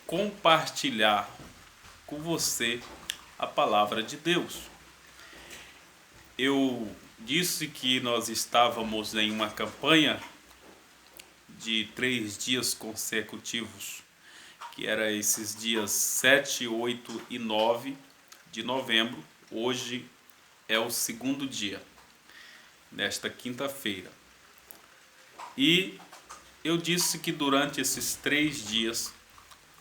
compartilhar com você a palavra de Deus. Eu disse que nós estávamos em uma campanha de 3 dias consecutivos, que era esses dias 7, 8 e 9 de novembro. Hoje é o segundo dia, nesta quinta-feira. E eu disse que durante esses 3 dias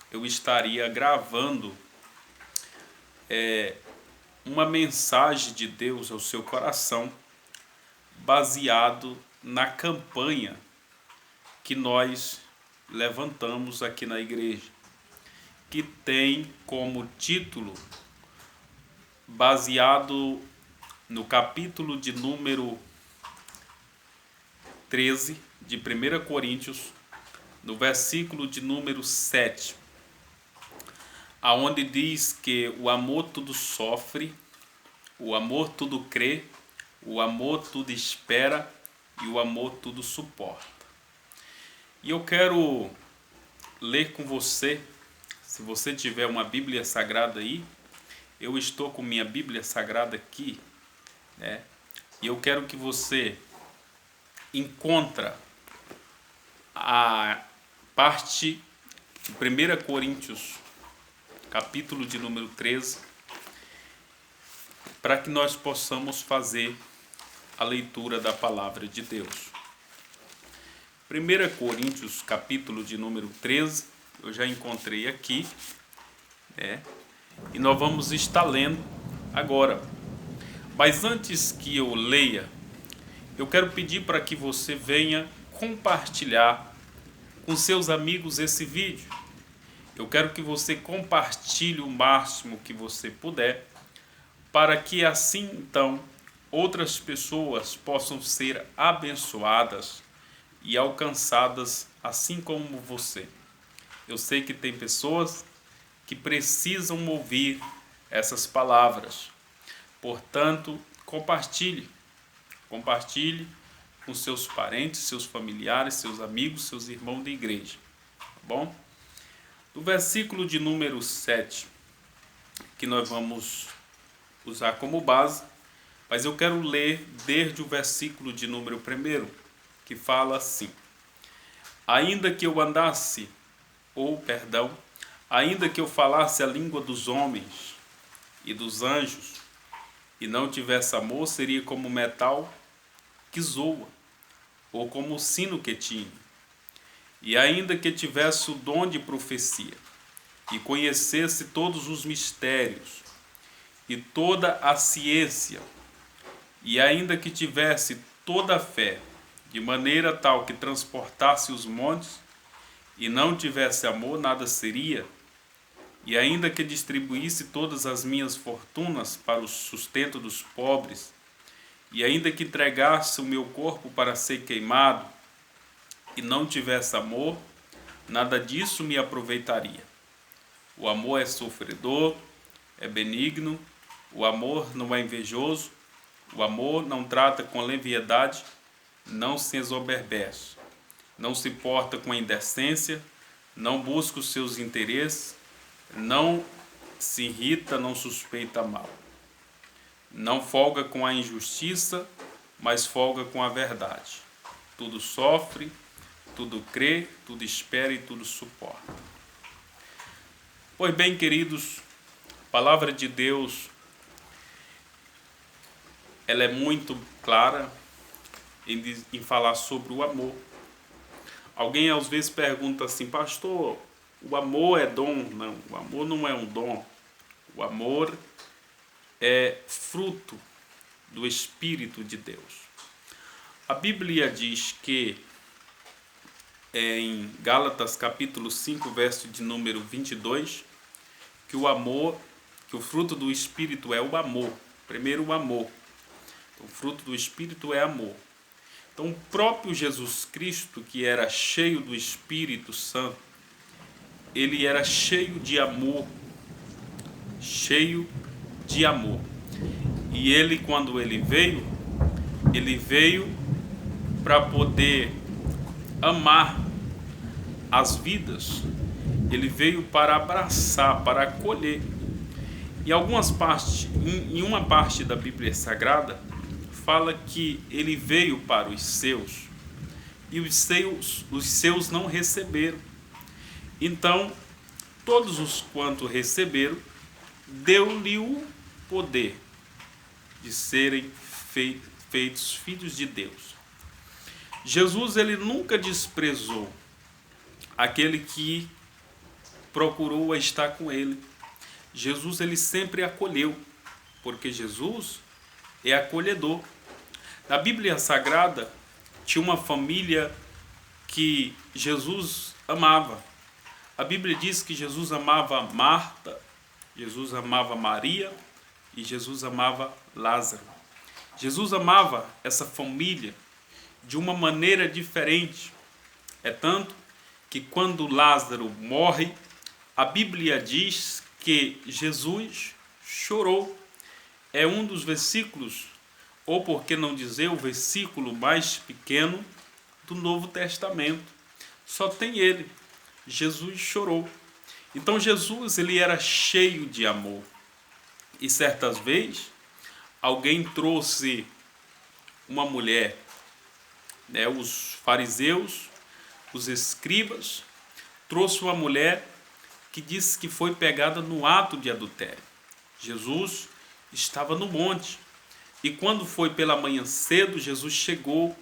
eu estaria gravando uma mensagem de Deus ao seu coração, baseado na campanha que nós levantamos aqui na igreja, que tem como título, baseado no capítulo de número 13 de 1 Coríntios, no versículo de número 7, aonde diz que o amor tudo sofre, o amor tudo crê, o amor tudo espera e o amor tudo suporta. E eu quero ler com você, se você tiver uma Bíblia Sagrada aí, eu estou com minha Bíblia Sagrada aqui, né? E eu quero que você encontre a parte de 1 Coríntios, capítulo de número 13, para que nós possamos fazer a leitura da palavra de Deus. 1 Coríntios, capítulo de número 13, eu já encontrei aqui, né? E nós vamos estar lendo agora. Mas antes que eu leia, eu quero pedir para que você venha compartilhar com seus amigos esse vídeo. Eu quero que você compartilhe o máximo que você puder, para que assim então outras pessoas possam ser abençoadas e alcançadas assim como você. Eu sei que tem pessoas que precisam ouvir essas palavras. Portanto, compartilhe com seus parentes, seus familiares, seus amigos, seus irmãos de igreja, tá bom? No versículo de número 7, que nós vamos usar como base, mas eu quero ler desde o versículo de número 1, que fala assim: ainda que eu andasse, ainda que eu falasse a língua dos homens e dos anjos, e não tivesse amor, seria como metal que zoa, ou como o sino que tine. E ainda que tivesse o dom de profecia, e conhecesse todos os mistérios, e toda a ciência, e ainda que tivesse toda a fé, de maneira tal que transportasse os montes, e não tivesse amor, nada seria. E ainda que distribuísse todas as minhas fortunas para o sustento dos pobres, e ainda que entregasse o meu corpo para ser queimado, e não tivesse amor, nada disso me aproveitaria. O amor é sofredor, é benigno, o amor não é invejoso, o amor não trata com leviandade, não se ensoberbece, não se porta com indecência, não busca os seus interesses, não se irrita, não suspeita mal. Não folga com a injustiça, mas folga com a verdade. Tudo sofre, tudo crê, tudo espera e tudo suporta. Pois bem, queridos, a palavra de Deus, ela é muito clara em falar sobre o amor. Alguém às vezes pergunta assim: pastor, o amor é dom? Não, o amor não é um dom. O amor é fruto do Espírito de Deus. A Bíblia diz que em Gálatas capítulo 5, verso de número 22, que o amor, que o fruto do Espírito é o amor. Primeiro o amor. Então, o fruto do Espírito é amor. Então, o próprio Jesus Cristo, que era cheio do Espírito Santo, ele era cheio de amor. Cheio de amor. E ele, quando ele veio para poder amar as vidas ele veio para abraçar, para acolher. Em algumas partes, em uma parte da Bíblia Sagrada, fala que ele veio para os seus e os seus não receberam. Então, todos os quanto receberam, deu-lhe o poder de serem feitos filhos de Deus. Jesus, ele nunca desprezou aquele que procurou estar com ele. Jesus, ele sempre acolheu, porque Jesus é acolhedor. Na Bíblia Sagrada, tinha uma família que Jesus amava. A Bíblia diz que Jesus amava Marta, Jesus amava Maria e Jesus amava Lázaro. Jesus amava essa família de uma maneira diferente. É tanto que quando Lázaro morre, a Bíblia diz que Jesus chorou. É um dos versículos, ou por que não dizer o versículo mais pequeno do Novo Testamento. Só tem ele. Jesus chorou. Então Jesus, ele era cheio de amor. E certas vezes, alguém trouxe uma mulher, né, os fariseus, os escribas, trouxe uma mulher que disse que foi pegada no ato de adultério. Jesus estava no monte. E quando foi pela manhã cedo, Jesus chegou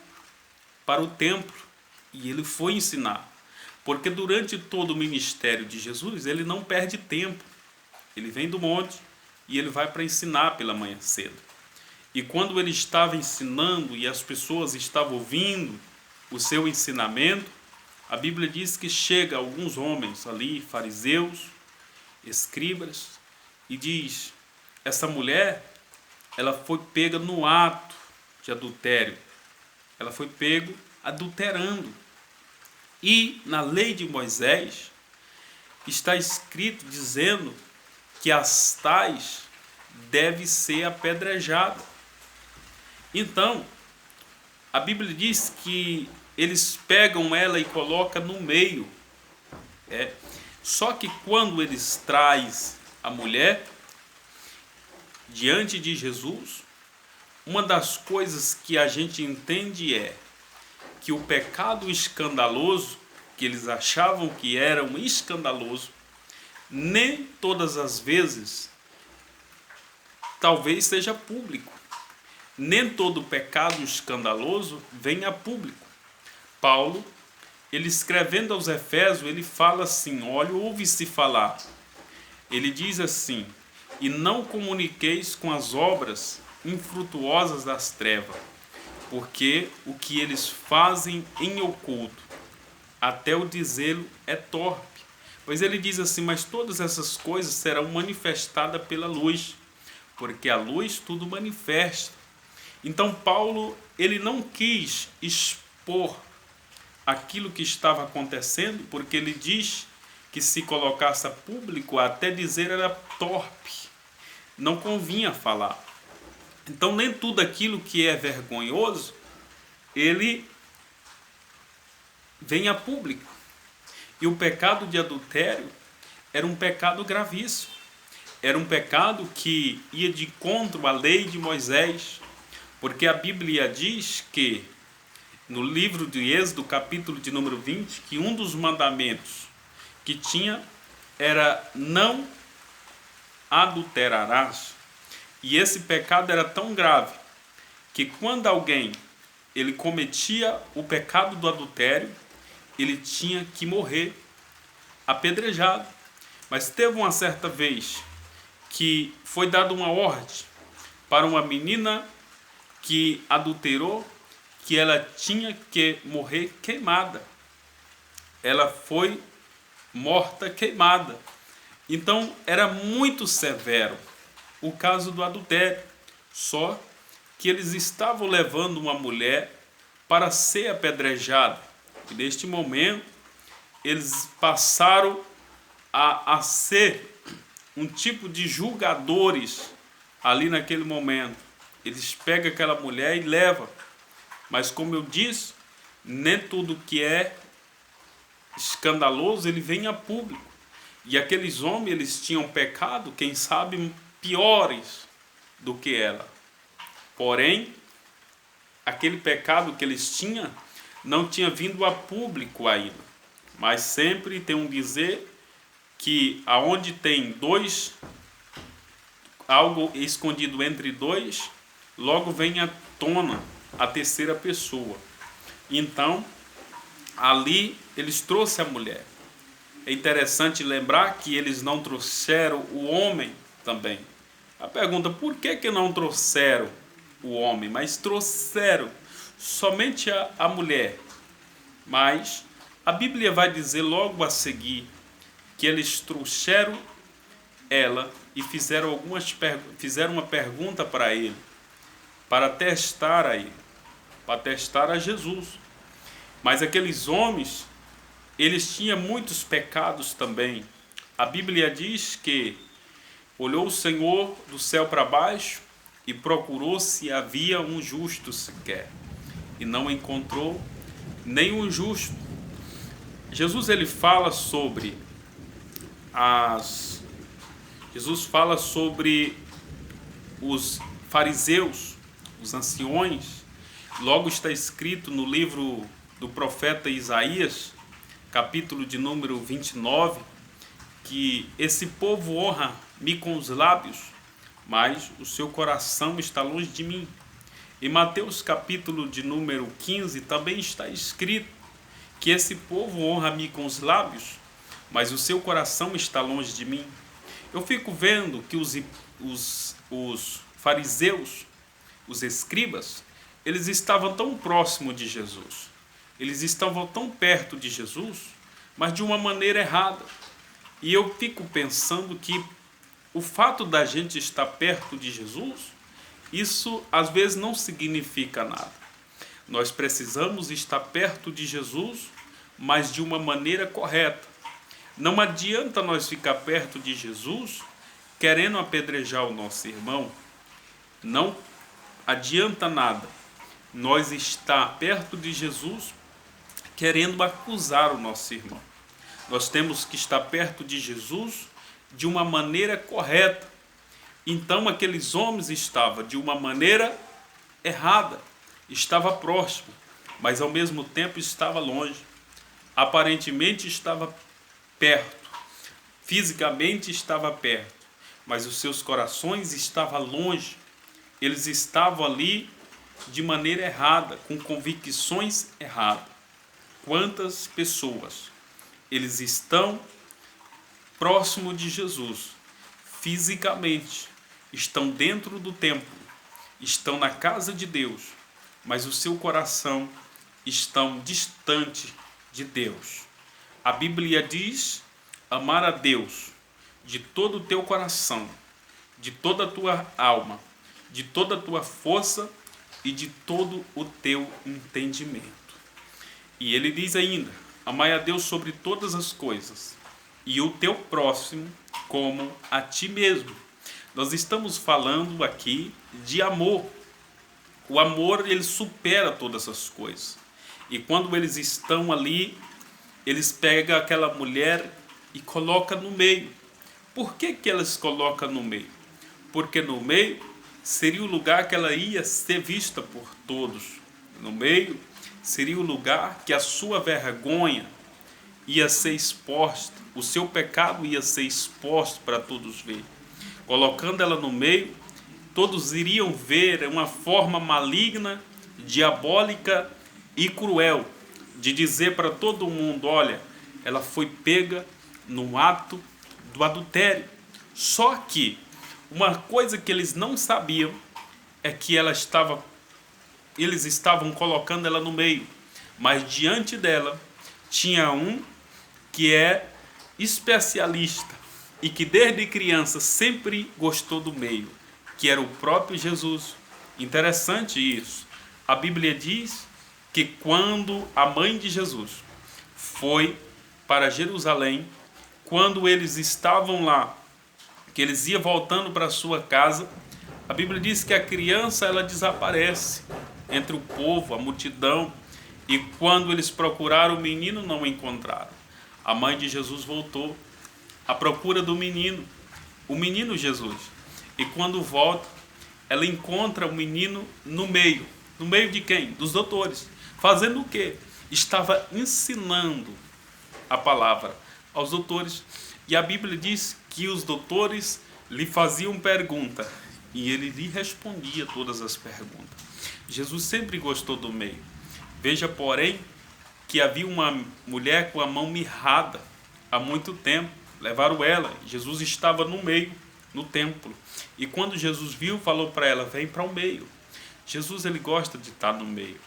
para o templo e ele foi ensinar. Porque durante todo o ministério de Jesus, ele não perde tempo. Ele vem do monte e ele vai para ensinar pela manhã cedo. E quando ele estava ensinando e as pessoas estavam ouvindo o seu ensinamento, a Bíblia diz que chega alguns homens ali, fariseus, escribas, e diz: essa mulher, ela foi pega no ato de adultério. Ela foi pega adulterando. E na lei de Moisés está escrito dizendo que as tais devem ser apedrejadas. Então, a Bíblia diz que eles pegam ela e colocam no meio. Só que quando eles trazem a mulher diante de Jesus, uma das coisas que a gente entende é que o pecado escandaloso, que eles achavam que era um escandaloso, nem todas as vezes talvez seja público. Nem todo pecado escandaloso vem a público. Paulo, ele escrevendo aos Efésios, ele fala assim, olha, ouve-se falar. Ele diz assim: e não comuniqueis com as obras infrutuosas das trevas, porque o que eles fazem em oculto, até o dizê-lo é torpe. Pois ele diz assim, mas todas essas coisas serão manifestadas pela luz, porque a luz tudo manifesta. Então Paulo, ele não quis expor aquilo que estava acontecendo, porque ele diz que se colocasse a público, até dizer era torpe, não convinha falar. Então nem tudo aquilo que é vergonhoso, ele vem a público. E o pecado de adultério era um pecado gravíssimo. Era um pecado que ia de encontro à lei de Moisés, porque a Bíblia diz que, no livro de Êxodo, capítulo de número 20, que um dos mandamentos que tinha era não adulterarás. E esse pecado era tão grave que quando alguém ele cometia o pecado do adultério, ele tinha que morrer apedrejado. Mas teve uma certa vez que foi dada uma ordem para uma menina que adulterou, que ela tinha que morrer queimada. Ela foi morta queimada. Então era muito severo o caso do adultério. Só que eles estavam levando uma mulher para ser apedrejada. E neste momento eles passaram a ser um tipo de julgadores ali naquele momento. Eles pegam aquela mulher e levam. Mas como eu disse, nem tudo que é escandaloso ele vem a público. E aqueles homens, eles tinham pecado, quem sabe, piores do que ela. Porém, aquele pecado que eles tinham não tinha vindo a público ainda. Mas sempre tem um dizer que aonde tem dois, algo escondido entre dois, logo vem à tona a terceira pessoa. Então, ali eles trouxeram a mulher. É interessante lembrar que eles não trouxeram o homem também. A pergunta, por que não trouxeram o homem, mas trouxeram somente a mulher? Mas a Bíblia vai dizer logo a seguir que eles trouxeram ela e fizeram uma pergunta para ele, para testar a ele, para testar a Jesus. Mas aqueles homens, eles tinham muitos pecados também. A Bíblia diz que olhou o Senhor do céu para baixo e procurou se havia um justo sequer, e não encontrou nenhum justo. Jesus ele fala sobre os fariseus, os anciões. Logo está escrito no livro do profeta Isaías, capítulo de número 29, que esse povo honra-me com os lábios, mas o seu coração está longe de mim. Em Mateus capítulo de número 15 também está escrito que esse povo honra-me com os lábios, mas o seu coração está longe de mim. Eu fico vendo que os fariseus, os escribas, eles estavam tão próximos de Jesus, eles estavam tão perto de Jesus, mas de uma maneira errada. E eu fico pensando que o fato da gente estar perto de Jesus, isso às vezes não significa nada. Nós precisamos estar perto de Jesus, mas de uma maneira correta. Não adianta nós ficar perto de Jesus querendo apedrejar o nosso irmão. Não adianta nada nós estar perto de Jesus querendo acusar o nosso irmão. Nós temos que estar perto de Jesus de uma maneira correta. Então aqueles homens estavam de uma maneira errada, estava próximo, mas ao mesmo tempo estava longe. Aparentemente estava perto, fisicamente estava perto, mas os seus corações estavam longe. Eles estavam ali de maneira errada, com convicções erradas. Quantas pessoas eles estão próximo de Jesus, fisicamente, estão dentro do templo, estão na casa de Deus, mas o seu coração estão distante de Deus. A Bíblia diz: amar a Deus de todo o teu coração, de toda a tua alma, de toda a tua força e de todo o teu entendimento. E ele diz ainda: amai a Deus sobre todas as coisas e o teu próximo como a ti mesmo. Nós estamos falando aqui de amor. O amor, ele supera todas as coisas. E quando eles estão ali, eles pegam aquela mulher e colocam no meio. Por que eles colocam no meio? Porque no meio seria o lugar que ela ia ser vista por todos. No meio seria o lugar que a sua vergonha ia ser exposta, o seu pecado ia ser exposto para todos verem. Colocando ela no meio, todos iriam ver uma forma maligna, diabólica e cruel de dizer para todo mundo: olha, ela foi pega no ato do adultério. Só que uma coisa que eles não sabiam é que eles estavam colocando ela no meio, mas diante dela tinha um que é especialista e que desde criança sempre gostou do meio, que era o próprio Jesus. Interessante isso. A Bíblia diz que quando a mãe de Jesus foi para Jerusalém, quando eles estavam lá, que eles iam voltando para sua casa, a Bíblia diz que a criança ela desaparece entre o povo, a multidão, e quando eles procuraram o menino, não o encontraram. A mãe de Jesus voltou à procura do menino, o menino Jesus. E quando volta, ela encontra o menino no meio. No meio de quem? Dos doutores. Fazendo o quê? Estava ensinando a palavra aos doutores. E a Bíblia diz que os doutores lhe faziam pergunta e ele lhe respondia todas as perguntas. Jesus sempre gostou do meio. Veja, porém, que havia uma mulher com a mão mirrada há muito tempo. Levaram ela. Jesus estava no meio, no templo. E quando Jesus viu, falou para ela: vem para o meio. Jesus, ele gosta de estar no meio.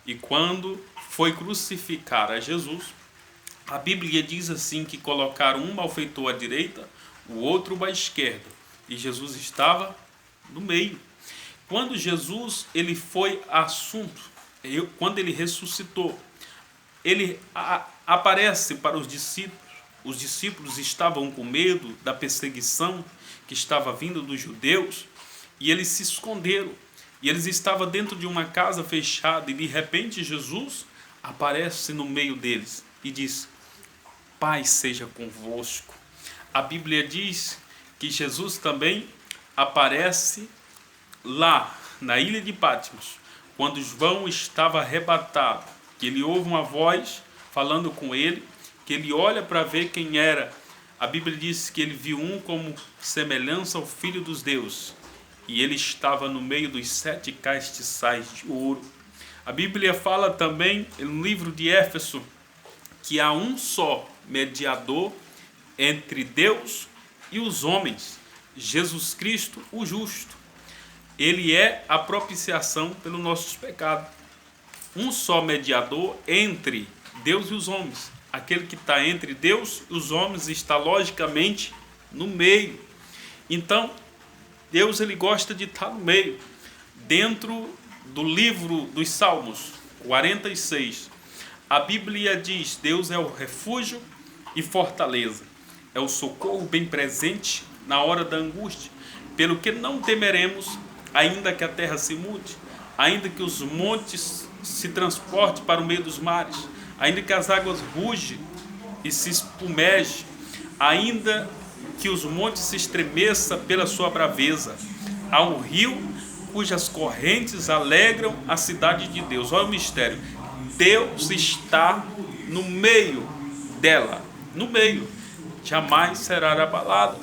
E quando foi crucificar a Jesus, a Bíblia diz assim que colocaram um malfeitor à direita, o outro à esquerda. E Jesus estava no meio. Quando Jesus ele foi assunto, quando ele ressuscitou, ele aparece para os discípulos. Os discípulos estavam com medo da perseguição que estava vindo dos judeus e eles se esconderam. E eles estavam dentro de uma casa fechada e de repente Jesus aparece no meio deles e diz: paz seja convosco. A Bíblia diz que Jesus também aparece lá na ilha de Patmos, quando João estava arrebatado, que ele ouve uma voz falando com ele, que ele olha para ver quem era. A Bíblia diz que ele viu um como semelhança ao Filho dos Deuses, e ele estava no meio dos 7 castiçais de ouro. A Bíblia fala também, no livro de Éfeso, que há um só mediador entre Deus e os homens, Jesus Cristo, o justo. Ele é a propiciação pelos nossos pecados. Um só mediador entre Deus e os homens. Aquele que está entre Deus e os homens está logicamente no meio. Então, Deus ele gosta de estar no meio. Dentro do livro dos Salmos 46, a Bíblia diz: Deus é o refúgio e fortaleza, é o socorro bem presente na hora da angústia, pelo que não temeremos, ainda que a terra se mude, ainda que os montes se transportem para o meio dos mares, ainda que as águas rugem e se espumejem, ainda que os montes se estremeçam pela sua braveza. Há um rio cujas correntes alegram a cidade de Deus. Olha o mistério. Deus está no meio dela, no meio, jamais será abalada.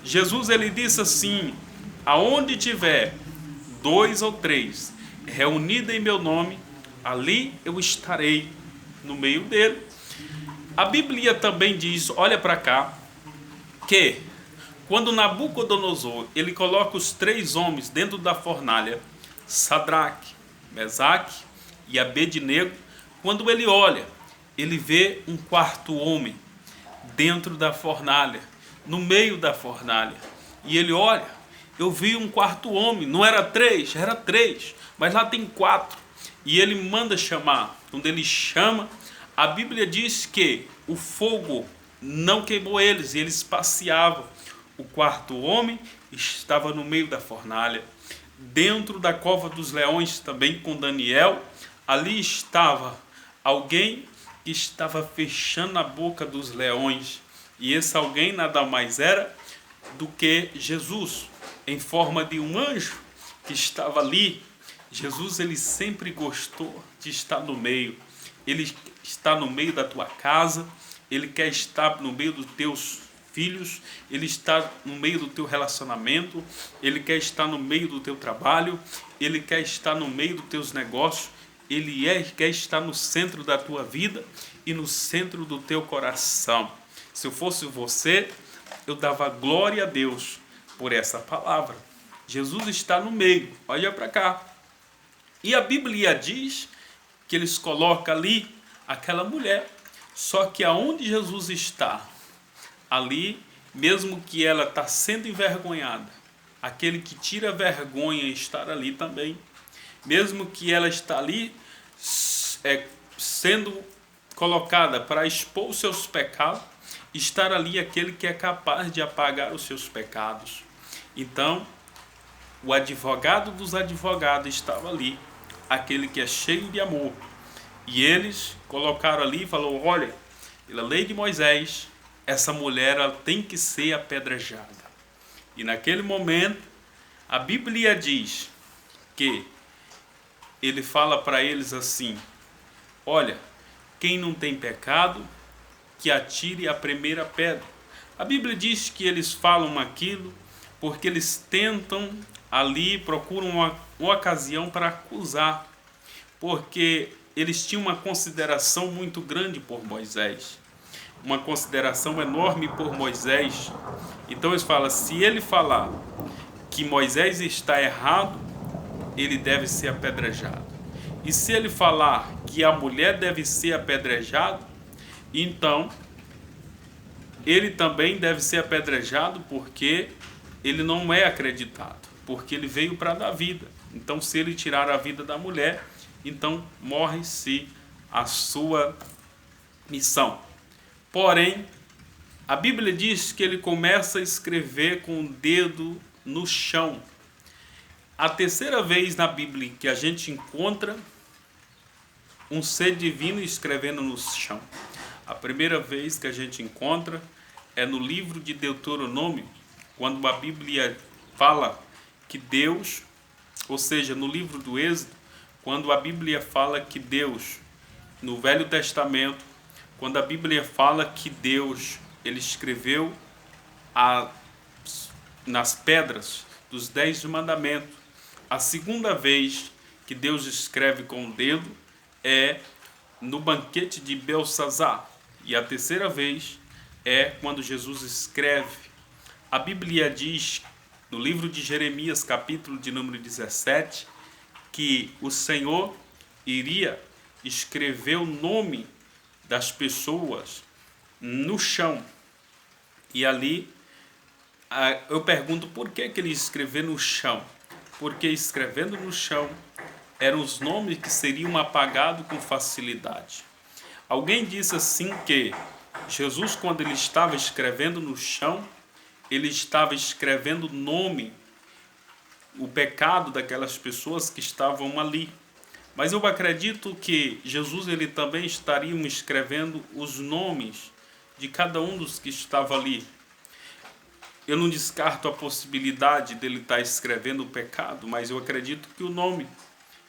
Jesus ele disse assim: aonde tiver 2 ou 3 reunidos em meu nome, ali eu estarei no meio dele. A Bíblia também diz, olha para cá, que quando Nabucodonosor ele coloca os 3 homens dentro da fornalha, Sadraque, Mesaque e Abednego, quando ele olha, ele vê um 4º homem dentro da fornalha, no meio da fornalha. E ele olha, eu vi um 4º homem, não era 3, era 3, mas lá tem 4. E ele manda chamar. Quando ele chama, a Bíblia diz que o fogo não queimou eles, e eles passeavam. O 4º homem estava no meio da fornalha. Dentro da cova dos leões, também com Daniel, ali estava alguém que estava fechando a boca dos leões. E esse alguém nada mais era do que Jesus, em forma de um anjo que estava ali. Jesus ele sempre gostou de estar no meio. Ele está no meio da tua casa, ele quer estar no meio dos teus filhos, ele está no meio do teu relacionamento, ele quer estar no meio do teu trabalho, ele quer estar no meio dos teus negócios, ele quer estar no centro da tua vida e no centro do teu coração. Se eu fosse você, eu dava glória a Deus por essa palavra. Jesus está no meio, olha para cá. E a Bíblia diz que eles colocam ali aquela mulher. Só que aonde Jesus está, ali, mesmo que ela está sendo envergonhada, aquele que tira a vergonha estar ali também. Mesmo que ela está ali sendo colocada para expor os seus pecados, estar ali aquele que é capaz de apagar os seus pecados. Então, o advogado dos advogados estava ali, aquele que é cheio de amor. E eles colocaram ali e falaram: olha, pela lei de Moisés, essa mulher ela tem que ser apedrejada. E naquele momento, a Bíblia diz que ele fala para eles assim: olha, quem não tem pecado, que atire a primeira pedra. A Bíblia diz que eles falam aquilo porque eles tentam ali, procuram uma ocasião para acusar, porque eles tinham uma consideração muito grande por Moisés, uma consideração enorme por Moisés. Então eles falam, se ele falar que Moisés está errado, ele deve ser apedrejado. E se ele falar que a mulher deve ser apedrejada, então ele também deve ser apedrejado, porque ele não é acreditado, porque ele veio para dar vida. Então, se ele tirar a vida da mulher, então morre-se a sua missão. Porém, a Bíblia diz que ele começa a escrever com o dedo no chão. A terceira vez na Bíblia que a gente encontra um ser divino escrevendo no chão. A primeira vez que a gente encontra é no livro de Deuteronômio, quando a Bíblia fala que Deus, ou seja, no livro do Êxodo, quando a Bíblia fala que Deus, no Velho Testamento, quando a Bíblia fala que Deus, ele escreveu nas pedras dos 10 mandamentos. A segunda vez que Deus escreve com o dedo é no banquete de Belsazar. E a terceira vez é quando Jesus escreve. A Bíblia diz, no livro de Jeremias, capítulo de número 17, que o Senhor iria escrever o nome das pessoas no chão. E ali eu pergunto por que ele escreveu no chão. Porque escrevendo no chão eram os nomes que seriam apagados com facilidade. Alguém disse assim que Jesus, quando ele estava escrevendo no chão, ele estava escrevendo o nome, o pecado daquelas pessoas que estavam ali. Mas eu acredito que Jesus ele também estaria escrevendo os nomes de cada um dos que estava ali. Eu não descarto a possibilidade dele estar escrevendo o pecado, mas eu acredito que o nome.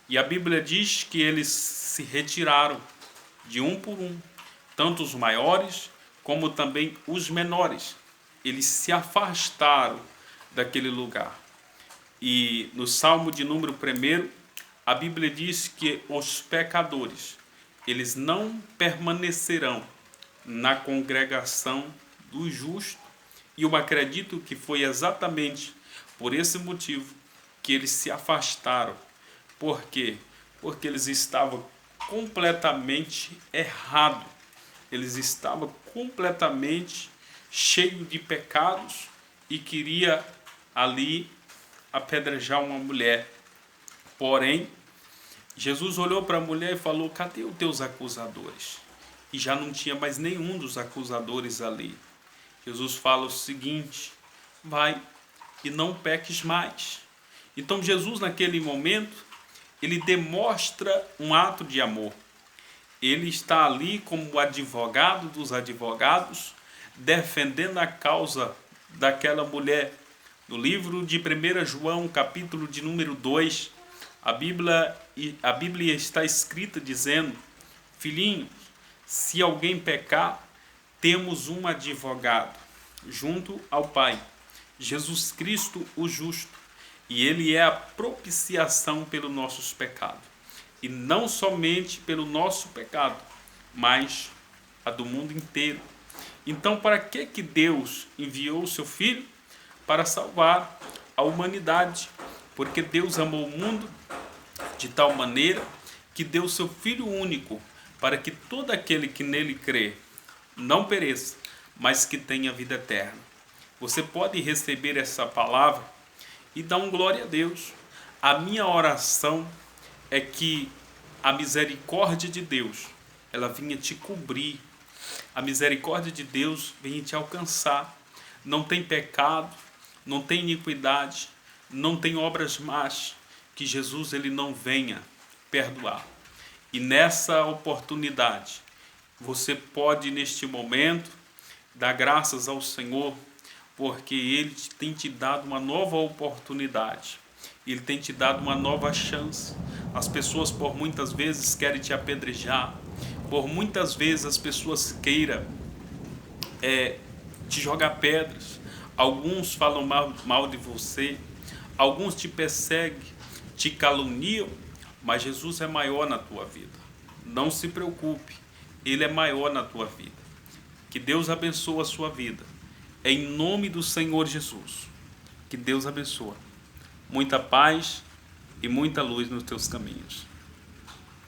E a Bíblia diz que eles se retiraram de um por um, tanto os maiores como também os menores. Eles se afastaram daquele lugar. E no Salmo de número 1, a Bíblia diz que os pecadores, eles não permanecerão na congregação do justo. E eu acredito que foi exatamente por esse motivo que eles se afastaram. Por quê? Porque eles estavam completamente errados. Eles estavam completamente cheios de pecados e queria ali apedrejar uma mulher. Porém, Jesus olhou para a mulher e falou, cadê os teus acusadores? E já não tinha mais nenhum dos acusadores ali. Jesus fala o seguinte, vai e não peques mais. Então Jesus naquele momento, ele demonstra um ato de amor. Ele está ali como o advogado dos advogados, defendendo a causa daquela mulher. No livro de 1 João, capítulo de número 2, a Bíblia está escrita dizendo, filhinhos, se alguém pecar, temos um advogado junto ao Pai, Jesus Cristo o justo, e ele é a propiciação pelos nossos pecados, e não somente pelo nosso pecado, mas a do mundo inteiro. Então, para que Deus enviou o seu Filho? Para salvar a humanidade, porque Deus amou o mundo de tal maneira que deu o seu Filho único, para que todo aquele que nele crê não pereça, mas que tenha vida eterna. Você pode receber essa palavra e dar um glória a Deus. A minha oração é que a misericórdia de Deus, ela vinha te cobrir. A misericórdia de Deus venha te alcançar. Não tem pecado, não tem iniquidade, não tem obras más que Jesus ele não venha perdoar. E nessa oportunidade, você pode neste momento Dá graças ao Senhor, porque Ele tem te dado uma nova oportunidade. Ele tem te dado uma nova chance. As pessoas por muitas vezes querem te apedrejar. Por muitas vezes as pessoas queiram te jogar pedras. Alguns falam mal de você. Alguns te perseguem, te caluniam. Mas Jesus é maior na tua vida. Não se preocupe. Ele é maior na tua vida. Que Deus abençoe a sua vida. Em nome do Senhor Jesus. Que Deus abençoe. Muita paz e muita luz nos teus caminhos.